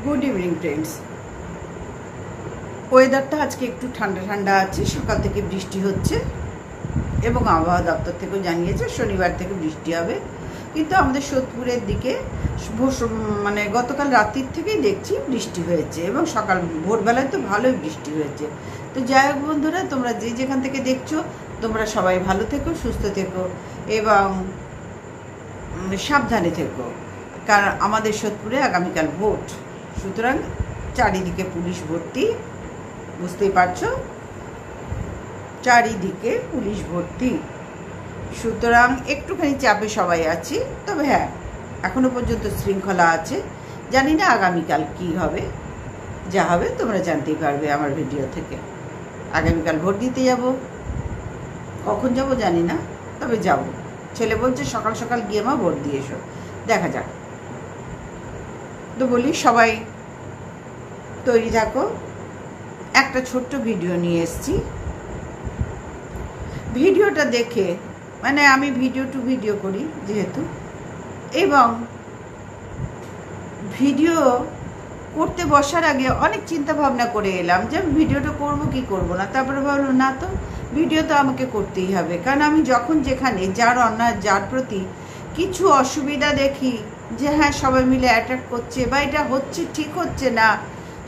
Good evening friends. ওয়েদারটা আজকে একটু ঠান্ডা ঠান্ডা আছে, সকাল থেকে বৃষ্টি হচ্ছে এবং আবহাওয়া দপ্তর থেকেও জানিয়েছে শনিবার থেকে বৃষ্টি হবে। কিন্তু আমাদের সোদপুরের দিকে মানে গতকাল রাত্রির থেকেই দেখছি বৃষ্টি হয়েছে এবং সকাল ভোরবেলায় তো ভালোই বৃষ্টি হয়েছে। তো যাই হোক বন্ধুরা, তোমরা যে যেখান থেকে দেখছো তোমরা সবাই ভালো থেকো, সুস্থ থেকো এবং সাবধানে থেকো, কারণ আমাদের সোদপুরে আগামীকাল ভোট, সুতরাং চারিদিকে পুলিশ ভর্তি, বুঝতেই পারছো, চারিদিকে পুলিশ ভর্তি, সুতরাং একটুখানি চাপে সবাই আছি। তবে হ্যাঁ, এখনো পর্যন্ত শৃঙ্খলা আছে। জানি না আগামীকাল কি হবে, যা হবে তোমরা জানতেই পারবে আমার ভিডিও থেকে। আগামীকাল ভোট দিতে যাব, কখন যাব জানি না, তবে যাব। ছেলে বলছে সকাল সকাল গিয়ে মা ভোট দিয়ে এসো, দেখা যাক। তো বলি সবাই তৈরি থাকো। একটা ছোট্ট ভিডিও নিয়ে এসেছি। ভিডিওটা দেখে, মানে আমি ভিডিও টু ভিডিও করি যেহেতু, এবং ভিডিও করতে বসার আগে অনেক চিন্তা ভাবনা করে এলাম যে আমি ভিডিওটা করবো কি করবো না। তারপরে ভাবলাম না, তো ভিডিও তো আমাকে করতেই হবে, কারণ আমি যখন যেখানে যার অন্যায়, যার প্রতি কিছু অসুবিধা দেখি যে হ্যাঁ সবাই মিলে অ্যাটাক করছে বা এটা হচ্ছে ঠিক হচ্ছে না,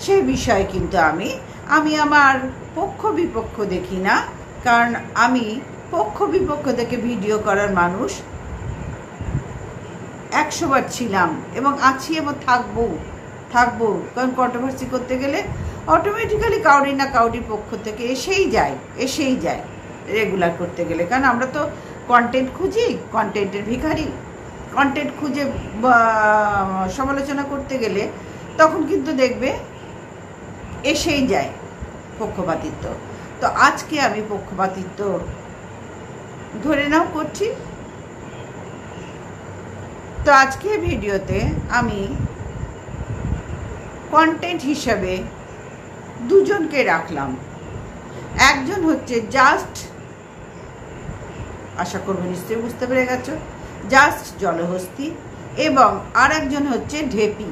সেই বিষয়ে কিন্তু আমি আমার পক্ষ বিপক্ষ দেখি না, কারণ আমি পক্ষ বিপক্ষ থেকে ভিডিও করার মানুষ 100 বার ছিলাম এবং আছি এবং থাকবো। কারণ কন্ট্রোভার্সি করতে গেলে অটোমেটিক্যালি কাউরি না কাউরির পক্ষ থেকে এসেই যায় রেগুলার করতে গেলে, কারণ আমরা তো কন্টেন্ট খুঁজি, কন্টেন্টের ভিখারি। কন্টেন্ট খুঁজে সমালোচনা করতে গেলে তখন কিন্তু দেখবে এসেই যায় পক্ষপাতিত্ব। তো আজকে আমি পক্ষপাতিত্ব ধরে নাও করছি। তো আজকে ভিডিওতে আমি কন্টেন্ট হিসাবে দুজনকে রাখলাম। একজন হচ্ছে জাস্ট, আশা করবো নিশ্চয়ই বুঝতে পেরে গেছো, জাস্ট জলহস্তি, এবং আর একজন হচ্ছে ঢেপি।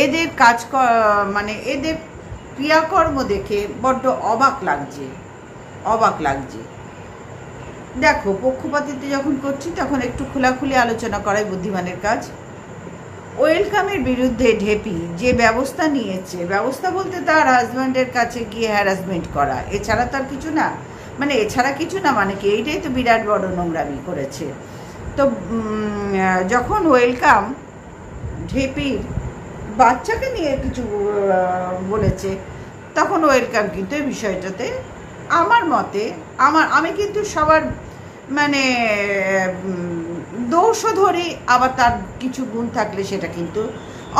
এদের কাজ, মানে এদের ক্রিয়াকর্ম দেখে বড্ড অবাক লাগছে। দেখো, পক্ষপাতিত্ব যখন করছি তখন একটু খোলাখুলি আলোচনা করাই বুদ্ধিমানের কাজ। ওয়েলকামের বিরুদ্ধে ঢেপি যে ব্যবস্থা নিয়েছে, ব্যবস্থা বলতে তার হাজব্যান্ডের কাছে গিয়ে হ্যারাসমেন্ট করা, এছাড়া তার কিছু না, মানে কি, এইটাই তো বিরাট বড় নোংরামি করেছে। তো যখন ওয়েলকাম ঢেপির বাচ্চাকে নিয়ে কিছু বলেছে, তখন ওয়েলকাম কিন্তু এই বিষয়টাতে আমার মতে, আমি কিন্তু সবার মানে দোষও ধরি, আবার তার কিছু গুণ থাকলে সেটা কিন্তু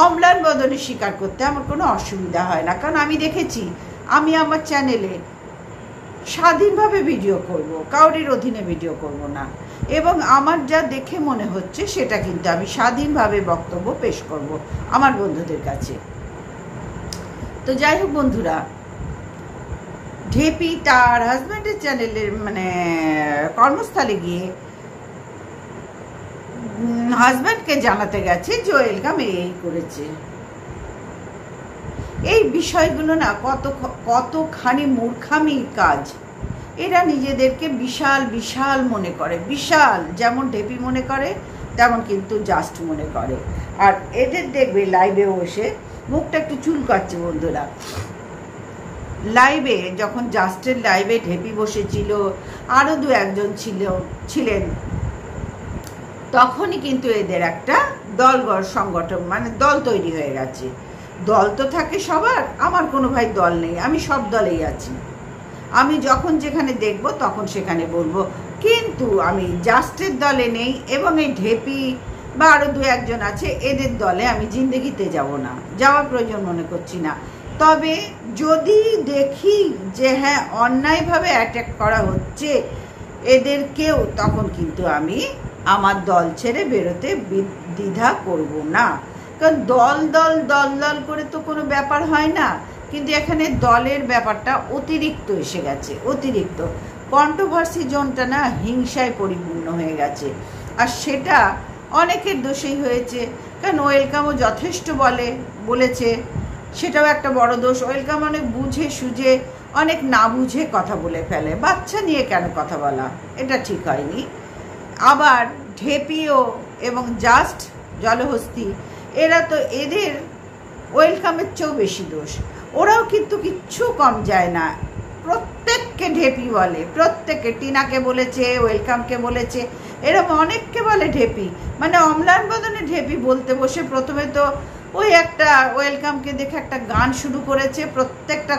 অম্লান বদলে স্বীকার করতে আমার কোনো অসুবিধা হয় না, কারণ আমি দেখেছি আমি আমার চ্যানেলে স্বাধীনভাবে ভিডিও করব, কাউরির অধীনে ভিডিও করব না, এবং আমার যা দেখে মনে হচ্ছে সেটা কিন্তু আমি স্বাধীনভাবে বক্তব্য পেশ করব আমার বন্ধুদের কাছে। তো যাই হোক বন্ধুরা, ঢেপি তার হাজব্যান্ডের চ্যানেলের মানে কর্মস্থলে গিয়ে হাজব্যান্ডকে জানাতে গেছে যে ওয়েলকাম এই করেছে। এই বিষয়গুলো না কতখানি মূর্খামির কাজ। এরা নিজেদেরকে বিশাল মনে করে, বিশাল, যেমন ঢেপি মনে করে তেমন কিন্তু জাস্ট মনে করে। আর এদের দেখবে লাইভে বসে মুখটা একটু চুলকাচ্ছে বন্ধুরা। লাইভে যখন জাস্টের লাইভে ঢেপি বসেছিল, আরও 2-1 জন ছিলেন, তখনই কিন্তু এদের একটা দলগড় সংগঠন, মানে দল তৈরি হয়ে গেছে। দল তো থাকে সবার, আমার কোনো ভাই দল নেই, আমি সব দলেই আছি। আমি যখন যেখানে দেখব তখন সেখানে বলবো, কিন্তু আমি জাস্টের দলে নেই, এবং এই ঢেপি বা আরও 2-1 জন আছে, এদের দলে আমি জিন্দেগিতে যাব না, যাওয়ার প্রয়োজন মনে করছি না। তবে যদি দেখি যে হ্যাঁ অন্যায়ভাবে অ্যাটাক করা হচ্ছে এদেরকেও, তখন কিন্তু আমি আমার দল ছেড়ে বেরোতে দ্বিধা করব না, কারণ দল করে তো কোনো ব্যাপার হয় না। কিন্তু এখানে দলের ব্যাপারটা অতিরিক্ত এসে গেছে, অতিরিক্ত কন্ট্রোভার্সি জোনটা না হিংসায় পরিপূর্ণ হয়ে গেছে, আর সেটা অনেকের দোষেই হয়েছে, কারণ ওয়েলকামও যথেষ্ট বলেছে, সেটাও একটা বড় দোষ। ওয়েলকাম অনেক বুঝে সুঝে অনেক না বুঝে কথা বলে ফেলে, বাচ্চা নিয়ে কেন কথা বলা, এটা ঠিক হয়নি। আবার ঢেপিও এবং জাস্ট জলহস্তি, এরা তো এদের ওয়েলকামের চেয়েও বেশি দোষ। ওরাও কিন্তু কিচ্ছু কম যায় না, প্রত্যেককে ঢেপি বলে, প্রত্যেককে, টিনাকে বলেছে, ওয়েলকামকে বলেছে, এরকম অনেককে বলে ঢেপি। মানে অম্লান বদনে ঢেপি বলতে বসে প্রথমে তো ওই একটা ওয়েলকামকে দেখে একটা গান শুরু করেছে, প্রত্যেকটা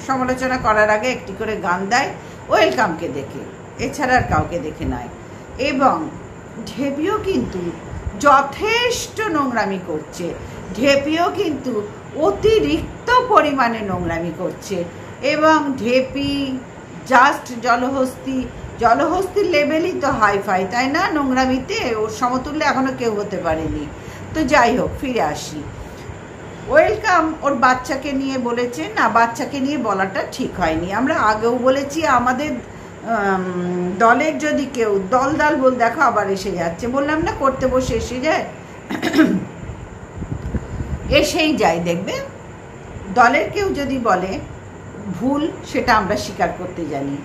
সমালোচনা করার আগে একটি করে গান দেয় ওয়েলকামকে দেখে, এছাড়া আর কাউকে দেখে নয়। এবং ঢেপিও কিন্তু যথেষ্ট নোংরামি করছে, ঢেপিও কিন্তু অতিরিক্ত পরিমাণে নোংরামি করছে। এবং ঢেপি, জাস্ট জলহস্তির লেভেলই তো হাইফাই, তাই না? নোংরামিতে ওর সমতুল্য এখনো কেউ হতে পারেনি। তো যাই হোক, ফিরে আসি। ওয়েলকাম ওর বাচ্চাকে নিয়ে বলেছে, না বাচ্চাকে নিয়ে বলাটা ঠিক হয়নি। আমরা আগেও বলেছি আমাদের দলের যদি কেউ দল বল, দেখো আবার এসে যাচ্ছে, বললাম না করতে বসে এসে যায়, এসেই যায়। দেখবে দলের কেউ যদি বলে ভুল, সেটা আমরা স্বীকার করতে জানি।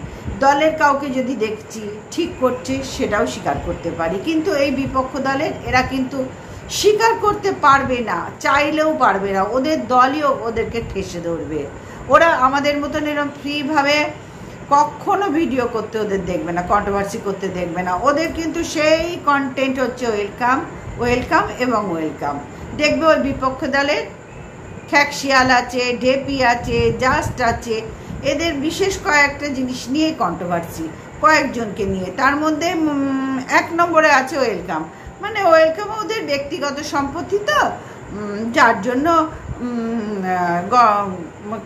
দলের কাউকে যদি দেখছি ঠিক করছে, সেটাও স্বীকার করতে পারি। কিন্তু এই বিপক্ষ দলের এরা কিন্তু স্বীকার করতে পারবে না, চাইলেও পারবে না। ওদের দলই ওদেরকে ঠেসে ধরবে। ওরা আমাদের মতন এরকম ফ্রিভাবে কখনো ভিডিও করতে ওদের দেখবে না, কন্ট্রোভার্সি করতে দেখবে না। ওদের কিন্তু সেই কন্টেন্ট হচ্ছে ওয়েলকাম এবং ওয়েলকাম। দেখবে ওই বিপক্ষ দলের খ্যাকশিয়াল আছে, ঢেপি আছে, জাস্ট আছে, এদের বিশেষ কয়েকটা জিনিস নিয়ে কন্ট্রোভার্সি, কয়েকজনকে নিয়ে। তার মধ্যে 1 নম্বরে আছে ওয়েলকাম। মানে ওয়েলকাম ওদের ব্যক্তিগত সম্পত্তি, তো যার জন্য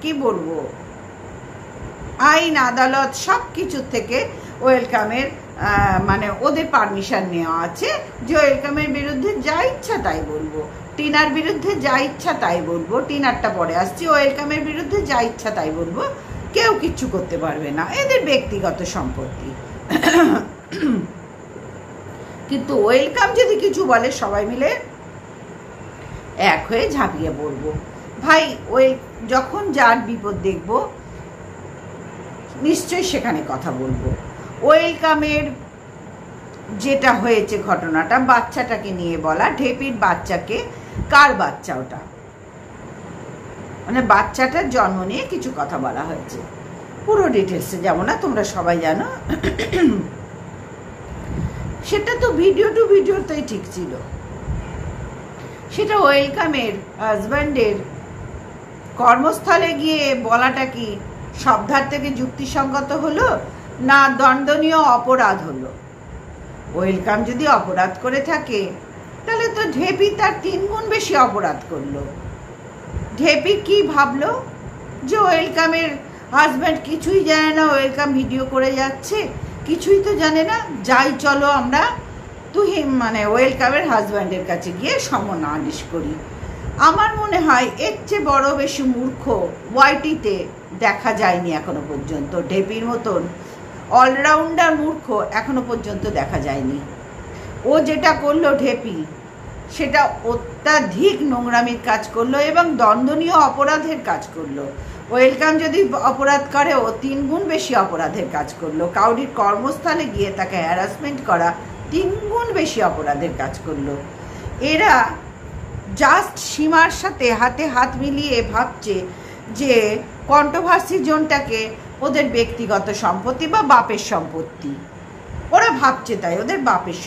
কি বলবো, আইন আদালত সব কিছুর থেকে ওয়েলকামের মানে ওদের পারমিশন নেওয়া আছে যে ওয়েলকামের বিরুদ্ধে যা ইচ্ছা তাই বলবো, টিনার বিরুদ্ধে যা ইচ্ছা তাই বলবো, টিনারটা পরে আসছি, ওয়েলকামের বিরুদ্ধে যা ইচ্ছা তাই বলবো, কেউ কিচ্ছু করতে পারবে না, এদের ব্যক্তিগত সম্পত্তি। কিন্তু ওয়েলকাম যদি কিছু বলে সবাই মিলে এক হয়ে ঝাঁপিয়ে পড়বো। ভাই যখন যার বিপদ দেখবো নিশ্চয়ই সেখানে কথা বলবো। ওয়েলকামের যেটা হয়েছে ঘটনাটা, বাচ্চাটাকে নিয়ে বলা, ঢেপির বাচ্চাকে, কার বাচ্চা ওটা, মানে বাচ্চাটার জন্ম নিয়ে কিছু কথা বলা হয়েছে। পুরো ডিটেলসে যাবো না, তোমরা সবাই জানো। সেটা তো ভিডিও টু ভিডিওতেই ঠিক ছিল। সেটা ওয়েলকামের হাজব্যান্ডের কর্মস্থলে গিয়ে বলাটা কি সব ধার থেকে যুক্তিসঙ্গত হলো, না দণ্ডনীয় অপরাধ হলো? ওয়েলকাম যদি অপরাধ করে থাকে, তাহলে তো ঢেপি তার 3 গুণ বেশি অপরাধ করলো। ঢেপি কি ভাবলো যে ওয়েলকামের হাজব্যান্ড কিছুই জানে না, ওয়েলকাম ভিডিও করে যাচ্ছে, কিছুই তো জানে না, যাই চলো আমরা মানে ওয়েলকামের হাজব্যান্ডের কাছে গিয়ে সমনালিশ করি। আমার মনে হয় এর চেয়ে বড় বেশি মূর্খ ওয়াইটিতে দেখা যায়নি এখনো পর্যন্ত। ঢেপির মতন অলরাউন্ডার মূর্খ এখনো পর্যন্ত দেখা যায়নি। ও যেটা করলো ঢেপি, সেটা অত্যাধিক নোংরামির কাজ করলো এবং দণ্ডনীয় অপরাধের কাজ করলো। ওয়েলকাম যদি অপরাধ করে, ও 3 গুণ বেশি অপরাধের কাজ করলো। কাউরির কর্মস্থলে গিয়ে তাকে হ্যারাসমেন্ট করা 3 গুণ বেশি অপরাধের কাজ করলো। এরা জাস্ট সীমার সাথে হাতে হাত মিলিয়ে ভাবছে যে কন্ট্রোভার্সি জোনটাকে ওদের ব্যক্তিগত সম্পত্তি বা বাপের সম্পত্তি। ওরা ভাবছে তাই ওদের বাপের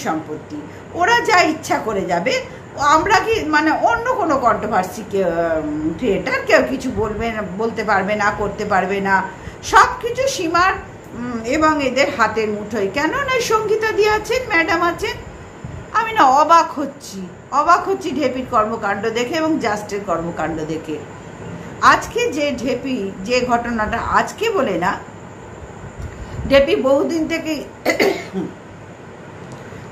সম্পত্তি, ওরা যা ইচ্ছা করে যাবে। আমরা কি মানে অন্য কোনো কন্ট্রোভার্সি ক্রিয়েটার কেউ কিছু বলতে পারবে না, করতে পারবে না, সব কিছু সীমার এবং এদের হাতের মুঠোয়। কেন না সঙ্গীতা দি আছেন, ম্যাডাম আছেন। আমি না অবাক হচ্ছি ঢেপির কর্মকাণ্ড দেখে এবং জাস্টের কর্মকাণ্ড দেখে। আজকে যে ঢেপি যে ঘটনাটা আজকে বলে না, ঢেপি বহুদিন থেকে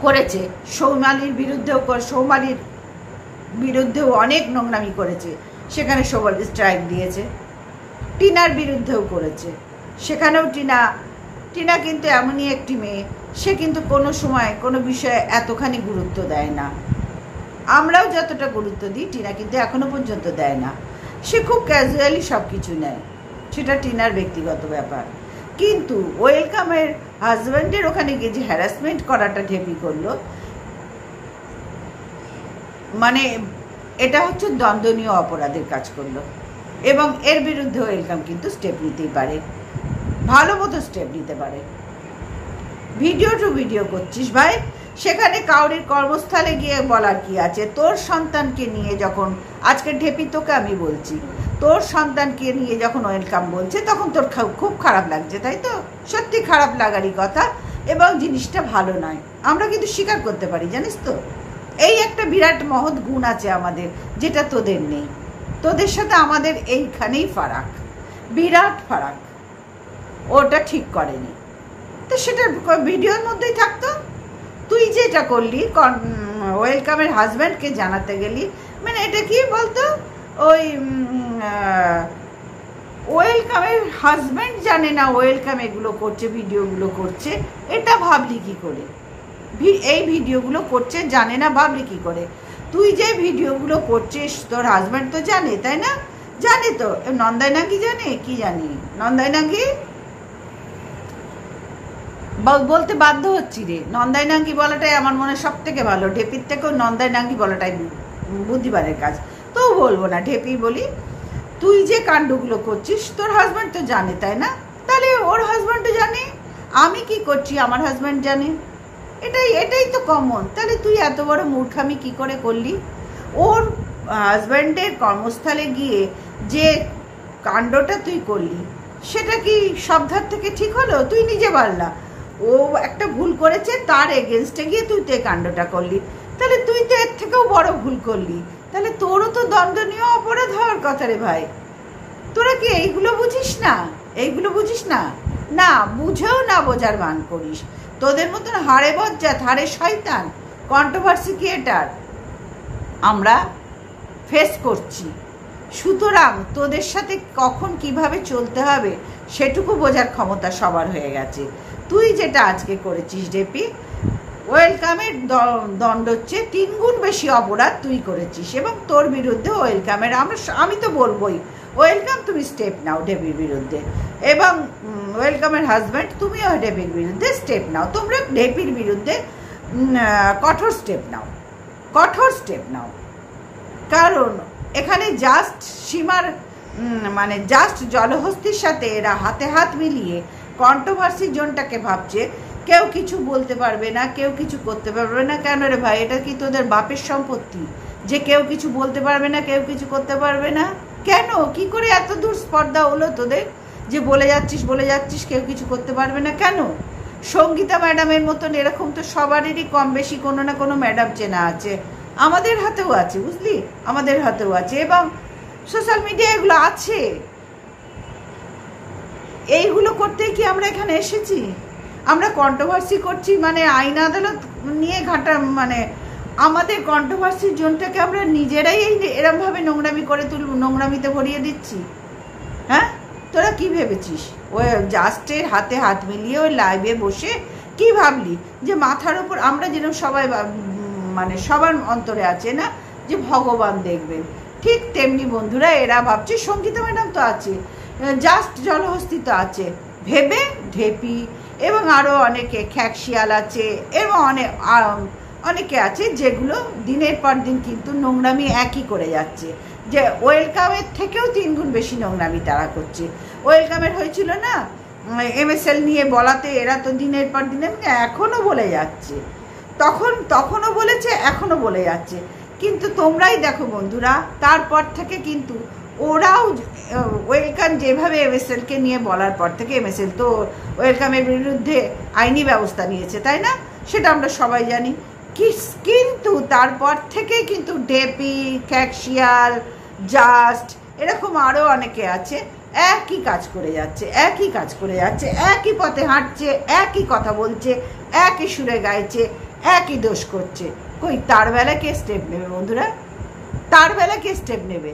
করেছে। সৌমালির বিরুদ্ধেও অনেক নোংরামি করেছে, সেখানে সৌমালি স্ট্রাইক দিয়েছে। টিনার বিরুদ্ধেও করেছে, সেখানেও টিনা কিন্তু এমনই একটি মেয়ে সে কিন্তু কোনো সময় কোনো বিষয়ে এতখানি গুরুত্ব দেয় না। আমরাও যতটা গুরুত্ব দিই টিনা কিন্তু এখনো পর্যন্ত দেয় না। সে খুব ক্যাজুয়ালি সব কিছু নেয়, সেটা টিনার ব্যক্তিগত ব্যাপার। কিন্তু ওয়েলকামের হাজব্যান্ডের ওখানে গিয়ে যে হ্যারাসমেন্ট করাটা ঢেপি করলো, মানে এটা হচ্ছে দণ্ডনীয় অপরাধের কাজ করলো, এবং এর বিরুদ্ধে ওয়েলকাম কিন্তু স্টেপ নিতেই পারে, ভালো মতো স্টেপ নিতে পারে। ভিডিও টু ভিডিও করছিস ভাই, সেখানে কাউরির কর্মস্থলে গিয়ে বলার কি আছে? তোর সন্তানকে নিয়ে যখন, আজকে ঢেপি তোকে আমি বলছি, তোর সন্তানকে নিয়ে যখন ওয়েলকাম বলছে তখন তোর খুব খারাপ লাগছে, তাই তো? সত্যি খারাপ লাগারই কথা, এবং জিনিসটা ভালো নয়, আমরা কিন্তু স্বীকার করতে পারি, জানিস তো? এই একটা বিরাট মহৎ গুণ আছে আমাদের, যেটা তোদের নেই। তোদের সাথে আমাদের এইখানেই ফারাক, বিরাট ফারাক। ওটা ঠিক করেনি, তো সেটা ভিডিওর মধ্যেই থাকতো। তুই যেটা করলি ওয়েলকামের হাজব্যান্ডকে জানাতে গেলি, মানে এটা কি বলতো, ওই ওয়েলকামের হাজব্যান্ড জানে না ওয়েলকাম এগুলো করছে, ভিডিওগুলো করছে, এটা ভাবলি কি করে? এই ভিডিওগুলো করছে জানে না, ভাবলি কি করে? তুই যে ভিডিওগুলো করছিস তোর হাজব্যান্ড তো জানে, তাই না? জানে তো। নন্দাই নাঙ্গি জানে? কি জানি, নন্দাই নাঙ্গি বলতে বাধ্য হচ্ছি রে। নন্দাই নাঙ্গি বলাটাই আমার মনে সব থেকে ভালো, ঢেপির থেকেও নন্দাই নাঙ্গি বলাটাই বুদ্ধিমানের কাজ। তো বলবো না, ঢেপি বলি। তুই যে কাণ্ডগুলো করছিস তোর হাজব্যান্ড তো জানে, তাই না? তাহলে ওর হাজব্যান্ডও জানে, আমি কি করছি আমার হাজব্যান্ড জানে, এটাই তো কমন। তাহলে তুই এত বড় মূর্খামি কি করে করলি? ওর হাজব্যান্ডের কর্মস্থলে গিয়ে যে কাণ্ডটা তুই করলি, সেটা কি সব ধার থেকে ঠিক হলো? তুই নিজে বললা ও একটা ভুল করেছে, তার এগেনস্টে গিয়ে তুই তো এই কাণ্ডটা করলি, তাহলে তুই তো এর থেকেও বড় ভুল করলি। তাহলে তোরও তো দণ্ডনীয় অপরাধ হওয়ার কথা রে ভাই। তোরা কি এইগুলো বুঝিস না? এইগুলো বুঝিস না? না বুঝেও না বোঝার ভান করিস। তোদের মতন হাড়ে বজ্জাত, হাড়ে শয়তান কন্ট্রোভার্সি ক্রিয়েটার আমরা ফেস করছি। সুতরাং তোদের সাথে কখন কিভাবে চলতে হবে সেটুকু বোঝার ক্ষমতা সবার হয়ে গেছে। তুই যেটা আজকে করেছিস ঢেপি, ওয়েলকামের দণ্ড হচ্ছে 3 গুণ বেশি অপরাধ তুই করেছিস, এবং তোর বিরুদ্ধে ওয়েলকামের আমি তো বলবোই, ওয়েলকাম তুমি স্টেপ নাও ঢেপির বিরুদ্ধে, এবং ওয়েলকামের হাজব্যান্ড তুমিও ঢেপির বিরুদ্ধে স্টেপ নাও। তোমরা ঢেপির বিরুদ্ধে কঠোর স্টেপ নাও, কঠোর স্টেপ নাও। কারণ এখানে জাস্ট সীমার মানে জাস্ট জলহস্তির সাথে এরা হাতে হাত মিলিয়ে কন্ট্রোভার্সি জোনটাকে ভাবছে কেউ কিছু বলতে পারবে না, কেউ কিছু করতে পারবে না। কেন রে ভাই, এটা কি তোদের বাপের সম্পত্তি যে কেউ কিছু বলতে পারবে না, কেউ কিছু করতে পারবে না? কেন, কি করে এত দূর স্পর্ধা হলো তোদের যে বলে যাচ্ছিস কেউ কিছু করতে পারবে না? কেন? সঙ্গীতা ম্যাডামের মতন এরকম তো সবারই কম বেশি কোনো না কোনো ম্যাডাম চেনা আছে, আমাদের হাতেও আছে, বুঝলি, আমাদের হাতেও আছে, এবং সোশ্যাল মিডিয়া এগুলো আছে। এইগুলো করতে কি আমরা এখানে এসেছি? আমরা কন্ট্রোভার্সি করছি মানে আইন আদালত নিয়ে ঘাটা, মানে আমাদের কন্ট্রোভার্সির জোনটাকে আমরা নিজেরাই এরমভাবে নোংরামি করে নোংরামিতে ভরিয়ে দিচ্ছি। হ্যাঁ, তোরা কি ভেবেছিস? ওই জাস্টের হাতে হাত মিলিয়ে ওই লাইভে বসে কি ভাবলি যে মাথার ওপর আমরা যেন সবাই, মানে সবার অন্তরে আছে না যে ভগবান দেখবেন, ঠিক তেমনি বন্ধুরা এরা ভাবছে সঙ্গীতা ম্যাডাম তো আছে, জাস্ট জলহস্তি তো আছে ভেবে ঢেপি এবং আরও অনেকে খ্যাকশিয়াল আছে, এবং অনেকে আছে যেগুলো দিনের পর দিন কিন্তু নোংরামি একই করে যাচ্ছে, যে ওয়েলকামের থেকেও 3 গুণ বেশি নোংরামি তারা করছে। ওয়েলকামের হয়েছিল না MSL নিয়ে বলাতে, এরা তো দিনের পর দিন এখনও বলে যাচ্ছে, তখনও বলেছে, এখনও বলে যাচ্ছে। কিন্তু তোমরাই দেখো বন্ধুরা, তারপর থেকে কিন্তু ওরাও ওয়েলকাম যেভাবে MSLকে নিয়ে বলার পর থেকে, MSL তো ওয়েলকামের বিরুদ্ধে আইনি ব্যবস্থা নিয়েছে, তাই না? সেটা আমরা সবাই জানি। কিন্তু তারপর থেকে কিন্তু ঢেপি, খ্যাকশিয়াল, জাস্ট এরকম আরও অনেকে আছে, একই কাজ করে যাচ্ছে, একই পথে হাঁটছে, একই কথা বলছে, একই সুরে গাইছে, একই দোষ করছে। কই তার বেলা কে স্টেপ নেবে বন্ধুরা? তার বেলা কে স্টেপ নেবে?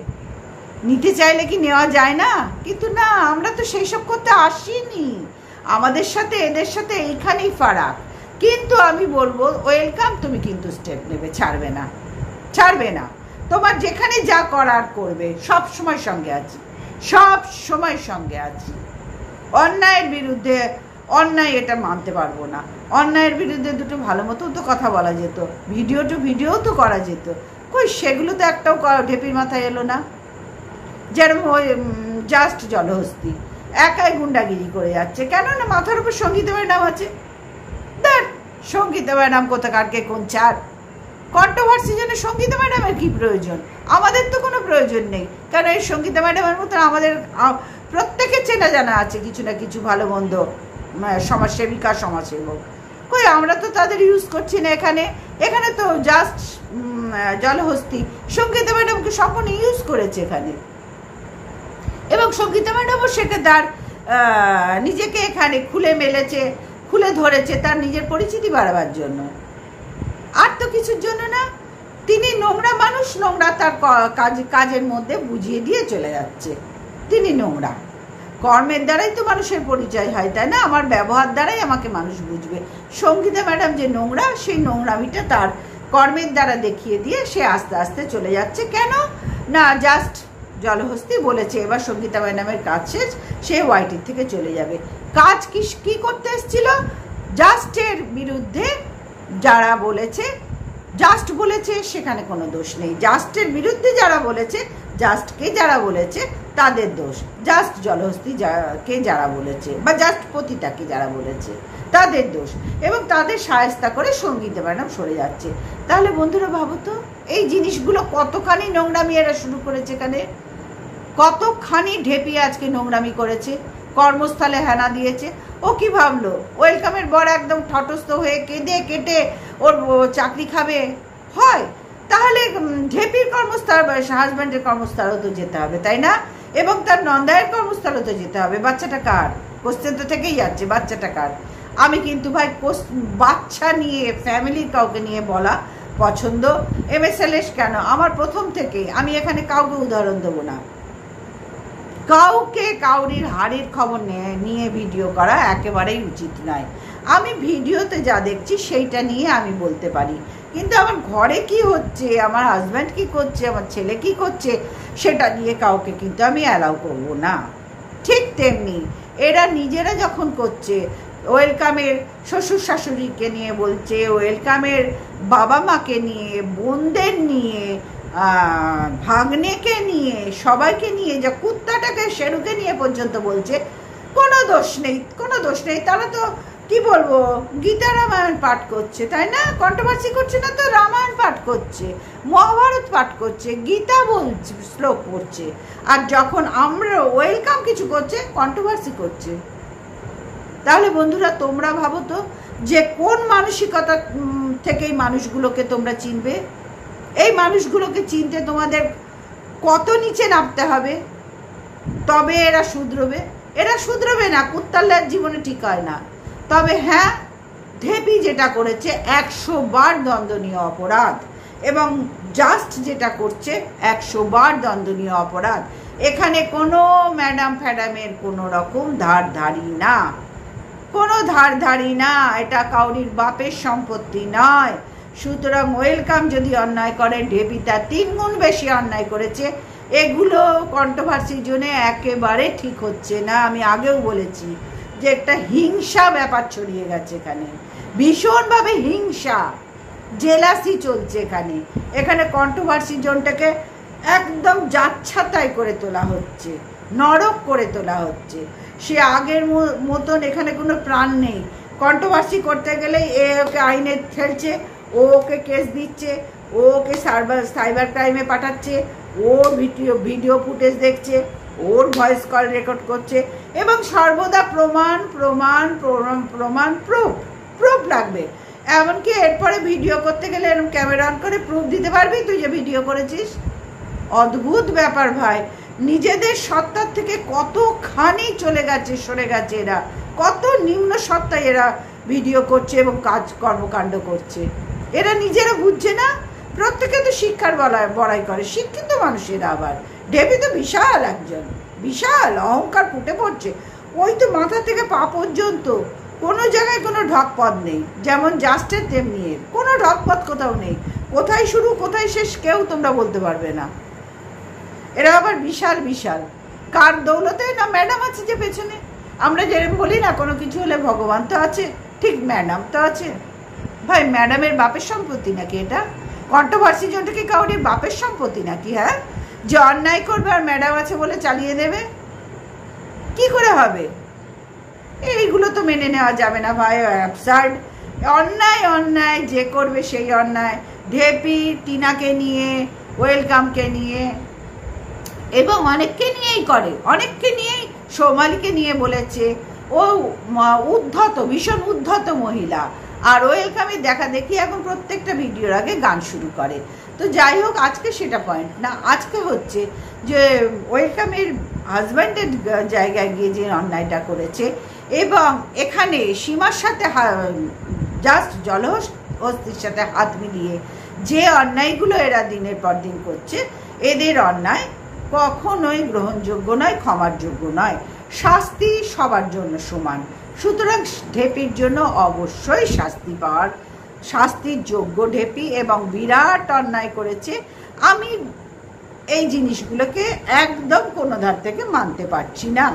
নিতে চাইলে কি নেওয়া যায় না? কিন্তু না, আমরা তো সেই সব করতে আসিনি। আমাদের সাথে এদের সাথে এইখানেই ফারাক। কিন্তু আমি বলবো ওয়েলকাম, তুমি কিন্তু স্টেপ নেবে, ছাড়বে না। তোমার যেখানে যা করার করবে, সব সময় সঙ্গে আছি, সব সময় সঙ্গে আছি। অন্যায়ের বিরুদ্ধে, অন্যায় এটা মানতে পারবো না। অন্যায়ের বিরুদ্ধে দুটো ভালো মতো তো কথা বলা যেত, ভিডিও তো করা যেত, কই সেগুলো তো একটাও ঢেপির মাথায় এলো না। যেরকম ওই জাস্ট জলহস্তি একাই গুন্ডাগিরি করে যাচ্ছে, কেন না মাথার উপর সঙ্গীতা ম্যাডাম আছে। দেখ সঙ্গীতা ম্যাডাম কোথাকারকে কোন চার কন্ট্রোভার্সির জন্য সঙ্গীতা ম্যাডামের কি প্রয়োজন? আমাদের তো কোনো প্রয়োজন নেই, কারণ এই সঙ্গীতা ম্যাডামের মতন আমাদের প্রত্যেকের চেনা জানা আছে কিছু না কিছু ভালো মন্দ সমাজসেবিকা, সমাজসেবক। কই আমরা তো তাদের ইউজ করছি না। এখানে তো জাস্ট জলহস্তি সঙ্গীতা ম্যাডামকে সম্পূর্ণ ইউজ করেছে এখানে, এবং সঙ্গীতা ম্যাডামও সেটা তার নিজেকে এখানে খুলে ধরেছে তার নিজের পরিচিতি বাড়াবার জন্য, আর তো কিছুর জন্য না। তিনি নোংরা মানুষ, নোংরা তার কাজের মধ্যে বুঝিয়ে দিয়ে চলে যাচ্ছে। তিনি নোংরা, কর্মের দ্বারাই তো মানুষের পরিচয় হয়, তাই না? আমার ব্যবহার দ্বারাই আমাকে মানুষ বুঝবে। সঙ্গীতা ম্যাডাম যে নোংরা, সেই নোংরামিটা তার কর্মের দ্বারা দেখিয়ে দিয়ে সে আস্তে আস্তে চলে যাচ্ছে। কেন না, জাস্ট জলহস্তি বলেছে এবার সঙ্গীতা ম্যাডামের কাজ শেষ, সে ওয়াইটির থেকে চলে যাবে। কাজ কি করতে এসেছিল? জাস্টের বিরুদ্ধে যারা বলেছে, জাস্ট বলেছে সেখানে কোনো দোষ নেই। জাস্টের বিরুদ্ধে যারা বলেছে, জাস্টকে যারা বলেছে তাদের দোষ। জাস্ট জলহস্তিকে যারা বলেছে বা জাস্ট পতিতাকে যারা বলেছে তাদের দোষ, এবং তাদের সায়স্তা করে সঙ্গীতা ম্যাডাম সরে যাচ্ছে। তাহলে বন্ধুরা ভাবো তো, এই জিনিসগুলো কতখানি নোংরামি এরা শুরু করেছে এখানে, কতখানি ঢেপি আজকে নোংরামি করেছে, কর্মস্থলে হেনা দিয়েছে। ও কি ভাবলো ওয়েলকামের বর একদম ঠটস্থ হয়ে কেঁদে কেটে ওর চাকরি খাবে? হয় তাহলে ঢেপির কর্মস্থল, হাজব্যান্ডের কর্মস্থলও তো যেতে হবে, তাই না? এবং তার নন্দায়ের কর্মস্থলও তো যেতে হবে। বাচ্চাটা কার? কোশ্চেন তো থেকেই যাচ্ছে, বাচ্চাটা কার? আমি কিন্তু ভাই বাচ্চা নিয়ে, ফ্যামিলির কাউকে নিয়ে বলা পছন্দ। MSLS কেন, আমার প্রথম থেকেই, আমি এখানে কাউকে উদাহরণ দেবো না, কাউকে কাউরির হাড়ির খবর নিয়ে ভিডিও করা একেবারেই উচিত নয়। আমি ভিডিওতে যা দেখছি সেইটা নিয়ে আমি বলতে পারি, কিন্তু আমার ঘরে কি হচ্ছে, আমার হাজব্যান্ড কি করছে, আমার ছেলে কি করছে, সেটা নিয়ে কাউকে কিন্তু আমি অ্যালাউ করবো না। ঠিক তেমনি এরা নিজেরা যখন করছে, ওয়েলকামের শ্বশুর শাশুড়িকে নিয়ে বলছে, ওয়েলকামের বাবা মাকে নিয়ে, বোনদের নিয়ে, ভাগ্নেকে নিয়ে, সবাইকে নিয়ে, যা কুত্তাটাকে শেরুকে নিয়ে পর্যন্ত বলছে, কোনো দোষ নেই। তারা তো কি বলবো, গীতা রামায়ণ পাঠ করছে, তাই না? কন্ট্রোভার্সি করছে না তো, রামায়ণ পাঠ করছে, মহাভারত পাঠ করছে, গীতা বলছে, শ্লোক পড়ছে। আর যখন আমরা ওয়েলকাম কিছু করছে, কন্ট্রোভার্সি করছে। তাহলে বন্ধুরা তোমরা ভাবো তো, যে কোন মানসিকতা থেকে এই মানুষগুলোকে তোমরা চিনবে? এই মানুষগুলোকে চিনতে তোমাদের কত নিচে নামতে হবে, তবে এরা শুধরবে না। কুত্তাল্লার জীবনে ঠিক হয় না। তবে হ্যাঁ, ঢেপি যেটা করেছে 100 বার দণ্ডনীয় অপরাধ, এবং জাস্ট যেটা করছে 100 বার দণ্ডনীয় অপরাধ। এখানে কোনো ম্যাডাম ফ্যাডামের কোনো রকম ধারধারি না, এটা কাউরির বাপের সম্পত্তি নয়। সুতরাং ওয়েলকাম যদি অন্যায় করে, ঢেপি তার 3 গুণ বেশি অন্যায় করেছে। এগুলো কন্ট্রোভার্সির জন্য একেবারে ঠিক হচ্ছে না। আমি আগেও বলেছি যে একটা হিংসা ব্যাপার ছড়িয়ে গেছে এখানে, ভীষণভাবে হিংসা, জেলাসি চলছে এখানে কন্ট্রোভার্সি জোনটাকে একদম যাচ্ছাতাই করে তোলা হচ্ছে, নরক করে তোলা হচ্ছে। সে আগের মতন এখানে কোনো প্রাণ নেই। কন্ট্রোভার্সি করতে গেলে ওকে আইনে ফেলছে, ওকে কেস দিচ্ছে, ওকে সাইবার ক্রাইমে পাঠাচ্ছে, ওর ভিডিও ফুটেজ দেখছে, ওর ভয়েস কল রেকর্ড করছে, এবং সর্বদা প্রুফ লাগবে। এমনকি এরপরে ভিডিও করতে গেলে এরকম ক্যামেরা অন করে প্রুফ দিতে পারবি তুই যে ভিডিও করেছিস। অদ্ভুত ব্যাপার ভাই, নিজেদের সত্তার থেকে কতখানি সরে গেছে এরা, কত নিম্ন সত্তায় এরা ভিডিও করছে এবং কর্মকাণ্ড করছে। এরা নিজেরা বুঝছে না। প্রত্যেকে তো শিক্ষার বড়াই করে, শিক্ষিত মানুষেরা। আবার ঢেপি তো বিশাল অহংকার ফুটে পড়ছে। ওই তো মাথা থেকে পা পর্যন্ত কোনো জায়গায় কোনো ঢকপথ নেই, যেমন জাস্টের তেমনি এর কোনো ঢকপথ কোথাও নেই। কোথায় শুরু কোথায় শেষ কেউ তোমরা বলতে পারবে না। এরা আবার বিশাল বিশাল কার দৌলতে না ম্যাডাম আছে যে পেছনে। আমরা যেরকম বলি না কোনো কিছু হলে ভগবান তো আছে, ঠিক ম্যাডাম তো আছে। ভাই ম্যাডামের বাপের সম্পত্তি নাকি এটা? কন্ট্রোভার্সি জোনটা কি কাউরির বাপের সম্পত্তি নাকি? হ্যাঁ, যে অন্যায় করবে আর ম্যাডাম আছে বলে চালিয়ে দেবে, কি করে হবে? এইগুলো তো মেনে নেওয়া যাবে না ভাই, অ্যাবসার্ড। অন্যায় অন্যায় যে করবে সেই অন্যায়। ঢেপি টিনাকে নিয়ে, ওয়েলকামকে নিয়ে এবং অনেককে নিয়েই করে, অনেককে নিয়েই, সৌমালিকে নিয়ে বলেছে ও উদ্ধত, ভীষণ উদ্ধত মহিলা। আর ওয়েলকামে দেখা দেখি এখন প্রত্যেকটা ভিডিওর আগে গান শুরু করে। তো যাই হোক, আজকে সেটা পয়েন্ট না। আজকে হচ্ছে যে ওয়েলকামের হাজব্যান্ডের জায়গায় গিয়ে যে অন্যায়টা করেছে এবং এখানে সীমার সাথে জাস্ট জলহস্তির সাথে হাত মিলিয়ে যে অন্যায়গুলো এরা দিনের পর দিন করছে, এদের অন্যায় কখনোই গ্রহণযোগ্য নয়, ক্ষমার যোগ্য নয়। শাস্তি সবার জন্য সমান। সুতরাং ঢেপির জন্য অবশ্যই শাস্তি পাওয়ার, শাস্তির যোগ্য ঢেপি এবং বিরাট অন্যায় করেছে। আমি এই জিনিসগুলোকে একদম কোনো ধার থেকে মানতে পারছি না।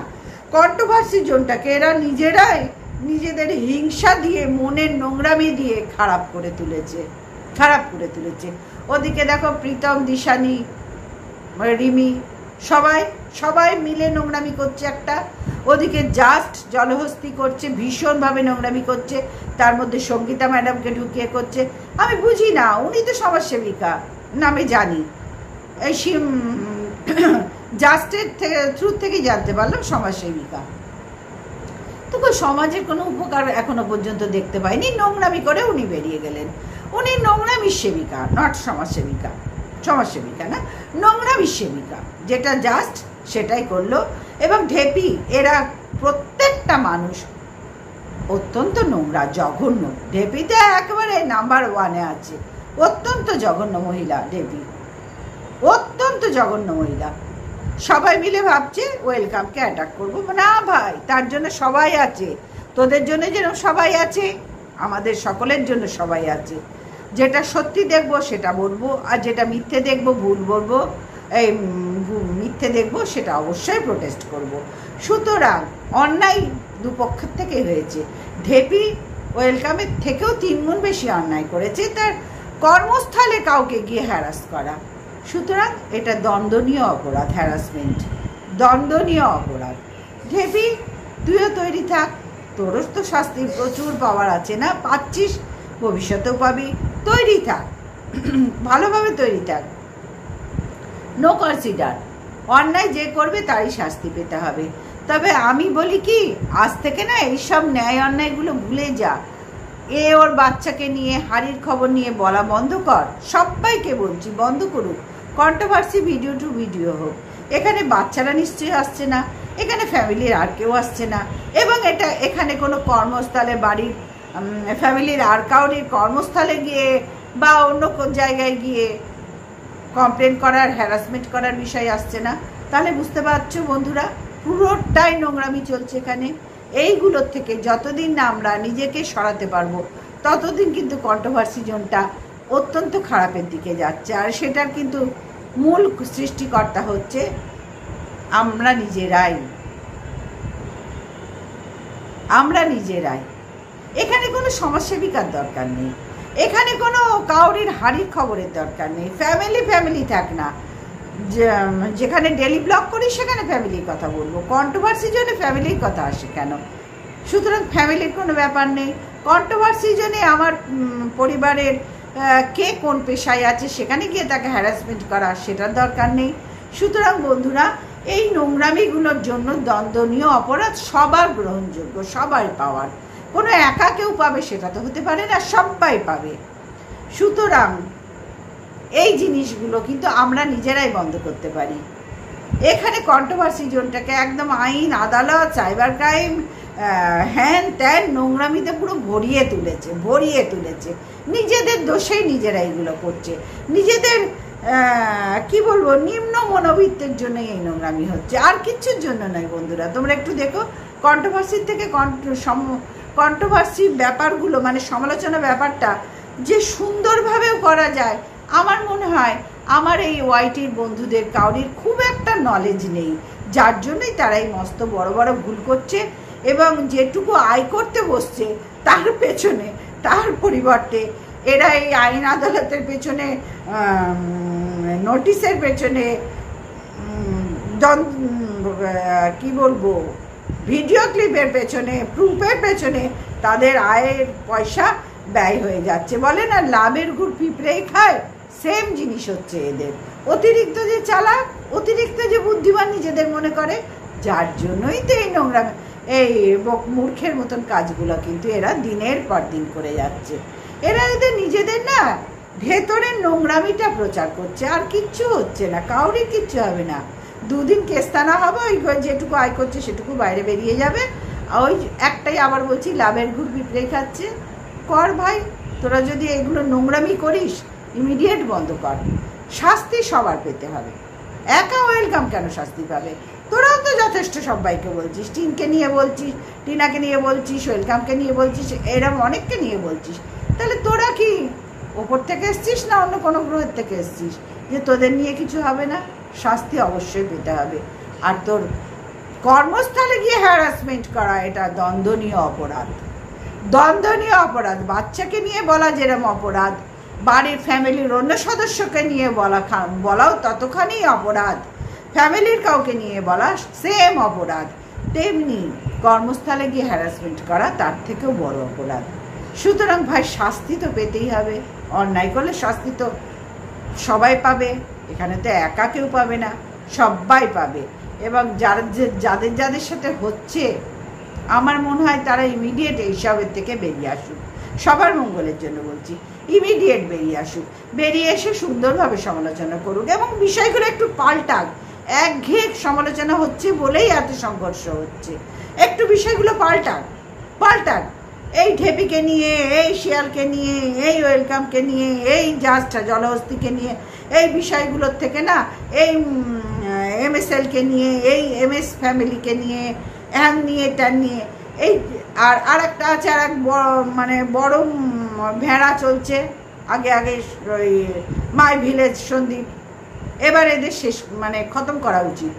কন্ট্রোভার্সি জোনটাকে এরা নিজেরাই নিজেদের হিংসা দিয়ে, মনের নোংরামি দিয়ে খারাপ করে তুলেছে। ওদিকে দেখো প্রীতম, দিশানি, রিমি সবাই মিলে নোংরামি করছে একটা। ওদিকে জাস্ট জলহস্তি করছে, ভীষণভাবে নোংরামি করছে, তার মধ্যে সঙ্গীতা ম্যাডামকে ঢুকিয়ে করছে। আমি বুঝি না, উনি তো সমাজসেবিকা নামে জানি, এই জাস্টের থ্রু থেকে জানতে পারলাম সমাজসেবিকা। তো সমাজের কোনো উপকার এখনো পর্যন্ত দেখতে পাইনি। নোংরামি করে উনি বেরিয়ে গেলেন। উনি নোংরামির সেবিকা, নট সমাজসেবিকা। সমাজসেবিকা না, নোংরামির সেবিকা, যেটা জাস্ট সেটাই করলো। এবং ঢেপি এরা প্রত্যেকটা মানুষ অত্যন্ত নোংরা, জঘন্য। ঢেপিতে একেবারে নাম্বার 1-এ আছে। অত্যন্ত জঘন্য মহিলা ঢেপি, অত্যন্ত জঘন্য মহিলা। সবাই মিলে ভাবছে ওয়েলকামকে অ্যাটাক করবো না ভাই, তার জন্য সবাই আছে। তোদের জন্য যেন সবাই আছে, আমাদের সকলের জন্য সবাই আছে। যেটা সত্যি দেখবো সেটা বলবো, আর যেটা মিথ্যে দেখবো, ভুল বলবো, এই মিথ্যে দেখবো সেটা অবশ্যই প্রোটেস্ট করব। সুতরাং অন্যায় দুপক্ষের থেকে হয়েছে। ঢেপি ওয়েলকামের থেকেও 3 গুণ বেশি অন্যায় করেছে, তার কর্মস্থলে কাউকে গিয়ে হ্যারাস করা। সুতরাং এটা দণ্ডনীয় অপরাধ, হ্যারাসমেন্ট দণ্ডনীয় অপরাধ। ঢেপি তুইও তৈরি থাক, তোরও তো শাস্তির প্রচুর পাওয়ার আছে না, পাচ্ছিস, ভবিষ্যতেও পাবি। তৈরি থাক, ভালোভাবে তৈরি থাক। নো কনসিডার, অন্যায় যে করবে তারই শাস্তি পেতে হবে। তবে আমি বলি কি, আজ থেকে না এইসব ন্যায় অন্যায়গুলো ভুলে যা। ওর বাচ্চাকে নিয়ে হাড়ির খবর নিয়ে বলা বন্ধ কর। সবাইকে বলছি বন্ধ করুক। কন্ট্রোভার্সি ভিডিও টু ভিডিও হোক। এখানে বাচ্চারা নিশ্চয়ই আসছে না, এখানে ফ্যামিলির আর কেউ আসছে না, এবং এখানে কোনো কর্মস্থলে, বাড়ির ফ্যামিলির আর কাউরির কর্মস্থলে গিয়ে বা অন্য কোন জায়গায় গিয়ে কমপ্লেন করার, হ্যারাসমেন্ট করার বিষয় আসছে না। তাহলে বুঝতে পারছো বন্ধুরা, পুরোটাই নোংরামি চলছে এখানে। এইগুলোর থেকে যতদিন না আমরা নিজেকে সরাতে পারবো, ততদিন কিন্তু কন্ট্রোভার্সি জোনটা অত্যন্ত খারাপের দিকে যাচ্ছে। আর সেটার কিন্তু মূল সৃষ্টিকর্তা হচ্ছে আমরা নিজেরাই। এখানে কোনো সমাজসেবিকার দরকার নেই, এখানে কোনো কাউরির হাড়ির খবরের দরকার নেই। ফ্যামিলি থাক না, যেখানে ডেলি ব্লগ করি সেখানে ফ্যামিলির কথা বলবো। কন্ট্রোভার্সি জন্য ফ্যামিলির কথা আসে কেন? সুতরাং ফ্যামিলির কোনো ব্যাপার নেই। কন্ট্রোভার্সি জন্য আমার পরিবারের কে কোন পেশায় আছে সেখানে গিয়ে তাকে হ্যারাসমেন্ট করা, সেটার দরকার নেই। সুতরাং বন্ধুরা, এই নোংরামিগুলোর জন্য দণ্ডনীয় অপরাধ সবার গ্রহণযোগ্য, সবার পাওয়ার। কোনো একা কেউ পাবে সেটা তো হতে পারে না, সবাই পাবে। সুতরাং এই জিনিসগুলো কিন্তু আমরা নিজেরাই বন্ধ করতে পারি। এখানে কন্ট্রোভার্সি জোনটাকে একদম আইন, আদালত, সাইবার ক্রাইম, হ্যান ত্যান নোংরামিতে পুরো ভরিয়ে তুলেছে। নিজেদের দোষেই নিজেরা এগুলো করছে, নিজেদের কি বলবো, নিম্ন মনোবৃত্তের জন্য এই নোংরামি হচ্ছে, আর কিচ্ছুর জন্য নয়। বন্ধুরা তোমরা একটু দেখো, কন্ট্রোভার্সির থেকে কন্ট্রোভার্সি ব্যাপারগুলো মানে সমালোচনা ব্যাপারটা যে সুন্দরভাবেও করা যায়, আমার মনে হয় আমার এই ওয়াইটির বন্ধুদের কাউরির খুব একটা নলেজ নেই, যার জন্যই তারা এই মস্ত বড় বড় ভুল করছে এবং যেটুকু আয় করতে বসছে তার পেছনে, তার পরিবর্তে এরা এই আইন আদালতের পেছনে, নোটিশের পেছনে, কি বলবো, ভিডিও ক্লিপের পেছনে, প্রুফের পেছনে তাদের আয়ের পয়সা ব্যয় হয়ে যাচ্ছে। বলে না লাভের গুড় পিঁপড়েই খায়, সেম জিনিস হচ্ছে এদের। অতিরিক্ত যে চালাক, অতিরিক্ত যে বুদ্ধিমান নিজেদের মনে করে, যার জন্যই তো এই নোংরা এই মূর্খের মতন কাজগুলো কিন্তু এরা দিনের পর দিন করে যাচ্ছে। এরা এদের নিজেদের না ভেতরের নোংরামিটা প্রচার করছে, আর কিচ্ছু হচ্ছে না, কাউরি কিচ্ছু হবে না। দুদিন কেস্তানা হবে, ওই যেটুকু আয় করছে সেটুকু বাইরে বেরিয়ে যাবে। ওই একটাই আবার বলছি, লাভের গুড় পিঁপড়ে খাচ্ছে। কর ভাই, তোরা যদি এগুলো নোংরামি করিস ইমিডিয়েট বন্ধ কর। শাস্তি সবার পেতে হবে, একা ওয়েলকাম কেন শাস্তি পাবে? তোরাও তো যথেষ্ট সবাইকে বলছিস, টিনকে নিয়ে বলছিস, টিনাকে নিয়ে বলছিস, ওয়েলকামকে নিয়ে বলছিস, এরম অনেককে নিয়ে বলছিস। তাহলে তোরা কি ওপর থেকে এসছিস না অন্য কোনো গ্রহের থেকে এসছিস যে তোদের নিয়ে কিছু হবে না? শাস্তি অবশ্যই পেতে হবে। আর তোর কর্মস্থলে গিয়ে হ্যারাসমেন্ট করা এটা দণ্ডনীয় অপরাধ, দণ্ডনীয় অপরাধ। বাচ্চাকে নিয়ে বলা যেরকম অপরাধ, বাড়ির ফ্যামিলির অন্য সদস্যকে নিয়ে বলাও ততখানি অপরাধ, ফ্যামিলির কাউকে নিয়ে বলা সেম অপরাধ, তেমনি কর্মস্থলে গিয়ে হ্যারাসমেন্ট করা তার থেকেও বড় অপরাধ। সুতরাং ভাই শাস্তি তো পেতেই হবে, অন্যায় করলে শাস্তি তো সবাই পাবে, এখানে তো একা কেউ পাবে না, সবাই পাবে। এবং যাদের যাদের সাথে হচ্ছে আমার মনে হয় তারা ইমিডিয়েট এইসবের থেকে বেরিয়ে আসুক, সবার মঙ্গলের জন্য বলছি, ইমিডিয়েট বেরিয়ে আসুক, বেরিয়ে এসে সুন্দরভাবে সমালোচনা করুক এবং বিষয়গুলো একটু পাল্টাক। একঘেয়ে সমালোচনা হচ্ছে বলেই এত সংঘর্ষ হচ্ছে, একটু বিষয়গুলো পাল্টাক। এই ঢেপিকে নিয়ে, এই শিয়ালকে নিয়ে, এই ওয়েলকামকে নিয়ে, এই জলহস্তিকে নিয়ে, এই বিষয়গুলোর থেকে না এই MSLকে নিয়ে, এই MS ফ্যামিলিকে নিয়ে, হ্যান নিয়ে ট্যান নিয়ে, এই আর একটা আছে, আর এক মানে বড় ভেড়া চলছে আগে ওই মাই ভিলেজ সন্দীপ। এবার এদের শেষ মানে খতম করা উচিত।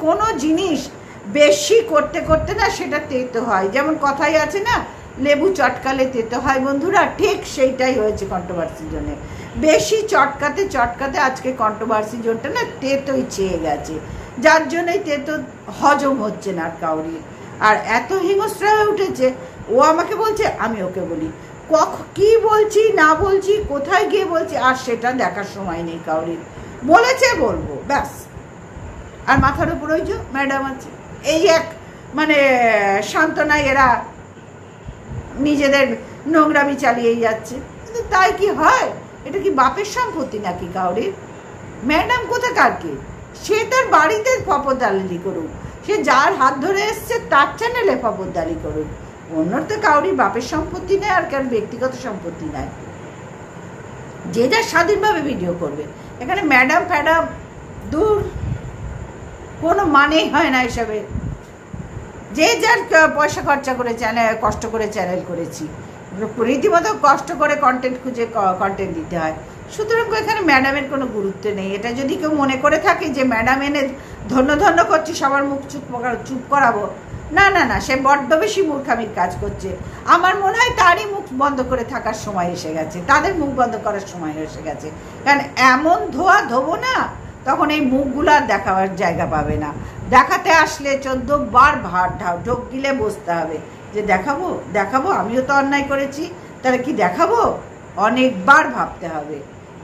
কোনো জিনিস বেশি করতে করতে না সেটা তেতো হয়, যেমন কথাই আছে না, লেবু চটকালে তেতো হয়। বন্ধুরা ঠিক সেইটাই হয়েছে কন্ট্রোভার্সি জোনে। বেশি চটকাতে আজকে কন্ট্রোভার্সি জোনটা না তেতোই চেয়ে গেছে, যার জন্যই তেতো হজম হচ্ছে না কাউরি। আর এত হিংস্র হয়ে উঠেছে, ও আমাকে বলছে আমি ওকে বলি, কি বলছি না বলছি, কোথায় গিয়ে বলছি, আর সেটা দেখার সময় নেই কাউরির। বলেছে বলবো ব্যাস। আর মাথার উপর ওই যে ম্যাডাম আছে, এই এক মানে সান্ত্বনায় এরা নিজেদের নোংরামি চালিয়েই যাচ্ছে। কিন্তু তাই কি হয়? এটা কি বাপের সম্পত্তি নাকি কাউরির? ম্যাডাম কোথাকার কে? সে তার বাড়িতে ফপরদালি করুক, সে যার হাত ধরে এসছে তার চ্যানেলে ফপরদালি করুক। অন্যর তো কাউরি বাপের সম্পত্তি নেই আর কার ব্যক্তিগত সম্পত্তি নাই, যে যার স্বাধীনভাবে ভিডিও করবে। এখানে ম্যাডাম ফ্যাডাম দূর, কোনো মানেই হয় না এসবে। যে যার পয়সা খরচা করে চ্যানেল, কষ্ট করে চ্যানেল করেছি, রীতিমতো কষ্ট করে কন্টেন্ট খুঁজে কন্টেন্ট দিতে হয়। সুতরাং এখানে ম্যাডামের কোনো গুরুত্ব নেই। এটা যদি কেউ মনে করে থাকে যে ম্যাডাম এনে ধন্য করছি সবার মুখ চুপ করাবো, না, সে বড্ড বেশি মূর্খামির কাজ করছে। আমার মনে হয় তারই মুখ বন্ধ করে থাকার সময় এসে গেছে, তাদের মুখ বন্ধ করার সময় এসে গেছে। কারণ এমন ধোবো না, তখন এই মুখগুলো আর দেখাবার জায়গা পাবে না। দেখাতে আসলে 14 বার ঢোক গিলে বসতে হবে যে দেখাবো আমিও তো অন্যায় করেছি, তাহলে কি দেখাবো? অনেকবার ভাবতে হবে।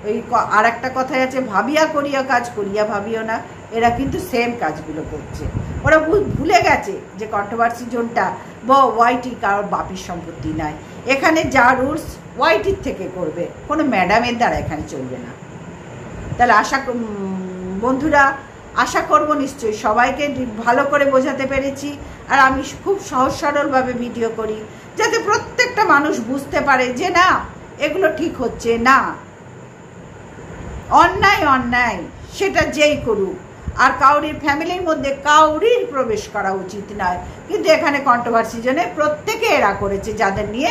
ওই আর একটা কথাই আছে, ভাবিয়া করিয়া কাজ করিয়া ভাবিও না। এরা কিন্তু সেম কাজগুলো করছে। ওরা ভুলে গেছে যে কন্ট্রোভার্সি জোনটা ওয়াইটি কারোর বাপির সম্পত্তি নাই। এখানে যা রুলস ওয়াইটির থেকে করবে, কোনো ম্যাডামের দ্বারা এখানে চলবে না। তাহলে বন্ধুরা আশা করব নিশ্চয়ই সবাইকে ভালো করে বোঝাতে পেরেছি। আর আমি খুব সহজ সরলভাবে ভিডিও করি, যাতে প্রত্যেকটা মানুষ বুঝতে পারে যে না, এগুলো ঠিক হচ্ছে না। অন্যায় সেটা যেই করুক, আর কাউরির ফ্যামিলির মধ্যে কাউরির প্রবেশ করা উচিত নয়। কিন্তু এখানে কন্ট্রোভার্সি জন্য প্রত্যেকে এরা করেছে, যাদের নিয়ে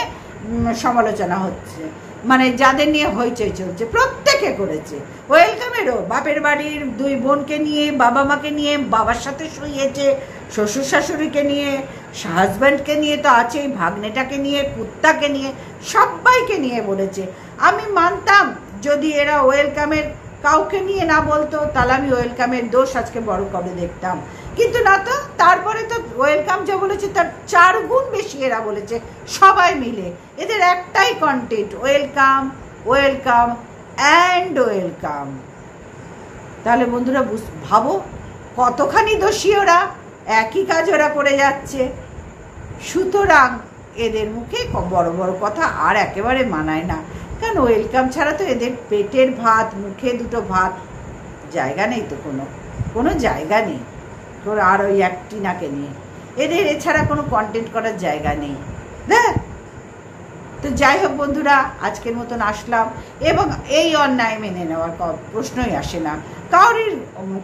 সমালোচনা হচ্ছে, মানে যাদের নিয়ে হইচই চলছে, প্রত্যেকে করেছে। ওয়েলকামেরও বাপের বাড়ির দুই বোনকে নিয়ে, বাবা মাকে নিয়ে, বাবার সাথে শুয়েছে, শ্বশুর শাশুড়িকে নিয়ে, হাজব্যান্ডকে নিয়ে তো আছেই, ভাগ্নেটাকে নিয়ে, কুত্তাকে নিয়ে, সবাইকে নিয়ে বলেছে। আমি মানতাম যদি এরা ওয়েলকামের কাউকে নিয়ে না বলতো, তাহলে আমি ওয়েলকামের দোষ আজকে বড় করে দেখতাম। কিন্তু না তো, তারপরে তো ওয়েলকাম যা বলেছে তার 4 গুণ বেশি এরা বলেছে সবাই মিলে। এদের একটাই content, welcome welcome and welcome. তাহলে বন্ধুরা ভাবো কতখানি দোষী ওরা, একই কাজ ওরা করে যাচ্ছে। সুতরাং এদের মুখে বড় বড় কথা আর একেবারে মানায় না। কারণ ওয়েলকাম ছাড়া তো এদের পেটের ভাত, মুখে দুটো ভাত, জায়গা নেই তো, কোনো জায়গা নেই। আর ওই একটিনাকে নিয়ে এদের এছাড়া কোনো কন্টেন্ট করার জায়গা নেই। দেখ তো যাই হোক বন্ধুরা, আজকের মতন আসলাম। এবং এই অন্যায় মেনে নেওয়ার প্রশ্নই আসে না। কাউরির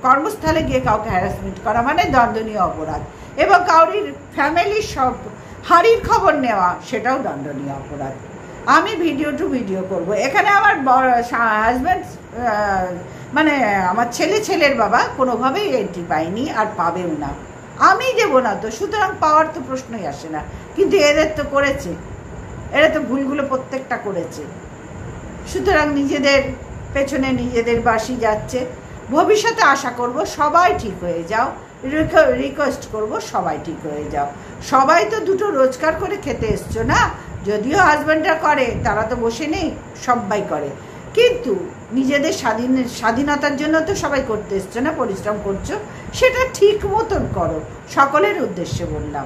কর্মস্থলে গিয়ে কাউকে হ্যারাসমেন্ট করা মানে দণ্ডনীয় অপরাধ, এবং কাউরির ফ্যামিলির সব হাড়ির খবর নেওয়া সেটাও দণ্ডনীয় অপরাধ। আমি ভিডিও করব। এখানে আমার হাজব্যান্ড মানে আমার ছেলের বাবা কোনোভাবেই এন্ট্রি পায়নি, আর পাবেও না। আমি দেবো না তো, সুতরাং পাওয়ার তো প্রশ্নই আসে না। কিন্তু এদের তো করেছে, এরা তো ভুলগুলো প্রত্যেকটা করেছে। সুতরাং নিজেদের পেছনে নিজেদের বাসি যাচ্ছে। ভবিষ্যতে আশা করব সবাই ঠিক হয়ে যাও, রিকোয়েস্ট করব সবাই ঠিক হয়ে যাও। সবাই তো দুটো রোজগার করে খেতে এসছো না, যদিও হাজব্যান্ডরা করে, তারা তো বসে নেই, সবাই করে। কিন্তু নিজেদের স্বাধীনতার জন্য তো সবাই করতে এসছো না, পরিশ্রম করছো, সেটা ঠিক মতন করো। সকলের উদ্দেশ্যে বললাম।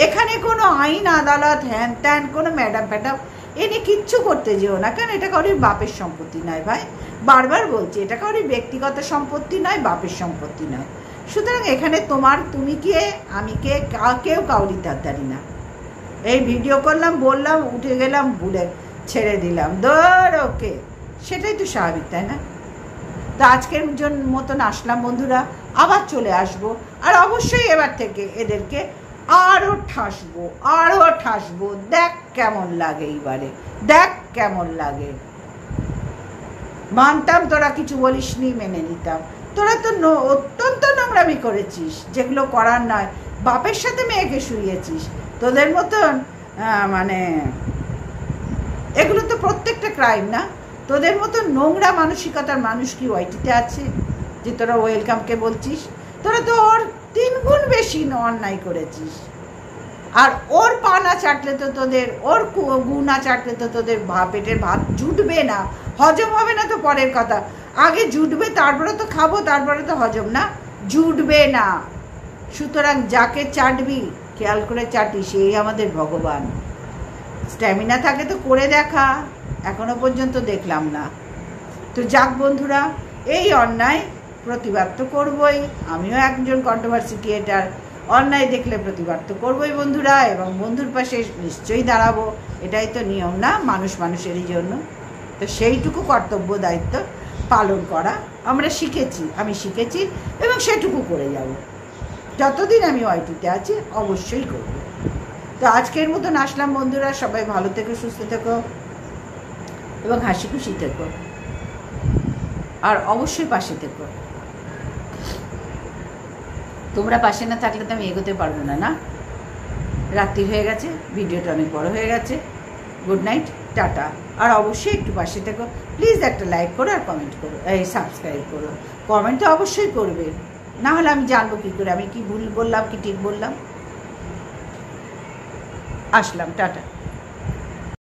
এখানে কোনো আইন আদালত হ্যান ত্যান কোনো ম্যাডাম ফ্যাডাম এনে কিচ্ছু করতে যেও না। কারণ এটা কারোর বাপের সম্পত্তি নয় ভাই, বারবার বলছি, এটা কারোর ব্যক্তিগত সম্পত্তি নয়, বাপের সম্পত্তি নয়। সুতরাং এখানে তুমি কে আমি কে, কেউ কাউরি ধারধারি না। এই ভিডিও করলাম, বললাম, উঠে গেলাম, ভুলে ছেড়ে দিলাম, ধর ওকে, সেটাই তো স্বাভাবিক, তাই না? তো আজকের মতন আসলাম বন্ধুরা, আবার চলে আসবো। আর অবশ্যই এবার থেকে এদেরকে আরও ঠাসবো। দেখ কেমন লাগে, এইবারে দেখ কেমন লাগে। মানতাম তোরা কিছু বলিসনি, মেনে নিতাম। তোরা তো অত্যন্ত নোংরামি করেছিস, যেগুলো করার নয়। বাপের সাথে মেয়েকে শুইয়েছিস, তোদের মতন মানে এগুলো তো প্রত্যেকটা ক্রাইম না? তোদের মতো নোংরা মানসিকতার মানুষ কি ওয়াইটিতে আছে যে তোরা ওয়েলকামকে বলছিস? তোরা তো ওর 3 গুণ বেশি অন্যায় করেছিস। আর ওর পা না চাটলে তো তোদের, ওর গু না চাটলে তো তোদের পেটের ভাত জুটবে না, হজম হবে না তো পরের কথা। আগে জুটবে, তারপরে তো খাবো, তারপরে তো হজম না, জুটবে না। সুতরাং যাকে চাটবি খেয়াল করে চাটিস, সেই আমাদের ভগবান। স্ট্যামিনা থাকে তো করে দেখা, এখনো পর্যন্ত দেখলাম না। তো যাক বন্ধুরা, এই অন্যায় প্রতিবাদ তো করবই। আমিও একজন কন্ট্রোভার্সি ক্রিয়েটার, অন্যায় দেখলে প্রতিবাদ তো করবই বন্ধুরা, এবং বন্ধুর পাশে নিশ্চয়ই দাঁড়াবো। এটাই তো নিয়ম না, মানুষ মানুষেরই জন্য। তো সেইটুকু কর্তব্য দায়িত্ব পালন করা আমরা শিখেছি, আমি শিখেছি, এবং সেটুকু করে যাব। যতদিন আমি ওয়াইটিতে আছি অবশ্যই করব। তো আজকের মতন আসলাম বন্ধুরা, সবাই ভালো থেকো, সুস্থ থেকো, এবং হাসি খুশি থেকো, আর অবশ্যই পাশে থেকো। তোমরা পাশে না থাকলে তো আমি এগোতে পারবো না। না, রাত্রি হয়ে গেছে, ভিডিওটা অনেক বড় হয়ে গেছে। Good night, tata. আর অবশ্যই একটু পাশে থেকো, প্লিজ একটা লাইক করো আর কমেন্ট করো, সাবস্ক্রাইব করো। কমেন্ট তো অবশ্যই করবে, না হলে আমি জানবো কী করে আমি কি ভুল বললাম কি ঠিক বললাম। আসলাম, টাটা।